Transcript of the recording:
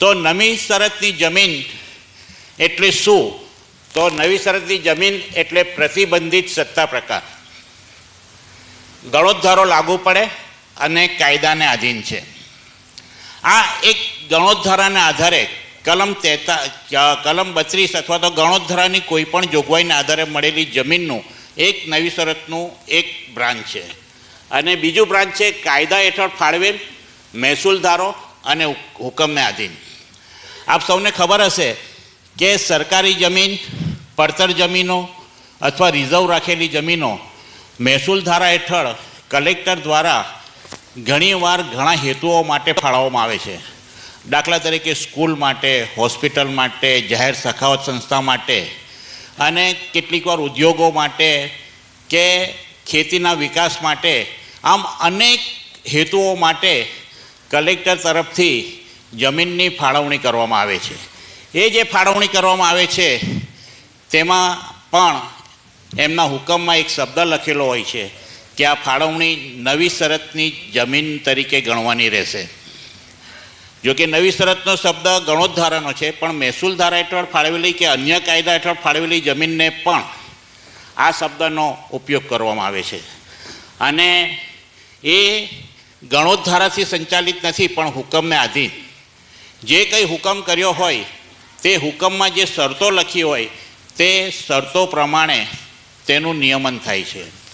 તો નવી શરતની જમીન એટલે શું? તો નવી શરતની જમીન એટલે પ્રતિબંધિત સત્તા પ્રકાર. ગણોદ્ધારો લાગુ પડે અને કાયદાને આધીન છે. આ એક ગણોદ્ધારાના આધારે કલમ 32 અથવા તો ગણોદ્ધારાની કોઈ પણ જોગવાઈના આધારે મળેલી જમીનનું એક નવી શરતનું એક બ્રાન્ચ છે. અને બીજું બ્રાન્ચ છે કાયદા હેઠળ ફાળવેલ મહેસૂલ ધારો અને હુકમને આધીન. આપ સૌને ખબર હશે કે સરકારી જમીન, પડતર જમીનો અથવા રિઝર્વ રાખેલી જમીનો મહેસૂલ ધારા હેઠળ કલેક્ટર દ્વારા ઘણીવાર ઘણા હેતુઓ માટે ફાળવવામાં આવે છે. દાખલા તરીકે સ્કૂલ માટે, હોસ્પિટલ માટે, જાહેર સખાવત સંસ્થા માટે અને કેટલીકવાર ઉદ્યોગો માટે કે ખેતીના વિકાસ માટે. આમ અનેક હેતુઓ માટે કલેક્ટર તરફથી જમીનની ફાળવણી કરવામાં આવે છે. એ જે ફાળવણી કરવામાં આવે છે તેમાં પણ એમના હુકમમાં એક શબ્દ લખેલો હોય છે કે આ ફાળવણી નવી શરતની જમીન તરીકે ગણવાની રહેશે. જોકે નવી શરતનો શબ્દ ગણોદ્ધારાનો છે, પણ મહેસૂલ ધારા હેઠળ ફાળવેલી કે અન્ય કાયદા હેઠળ ફાળવેલી જમીનને પણ આ શબ્દનો ઉપયોગ કરવામાં આવે છે. અને એ ગણોદ્ધારાથી સંચાલિત નથી, પણ હુકમને આધીન. જે કંઈ હુકમ કર્યો હોય તે હુકમમાં જે શરતો લખી હોય તે શરતો પ્રમાણે તેનું નિયમન થાય છે.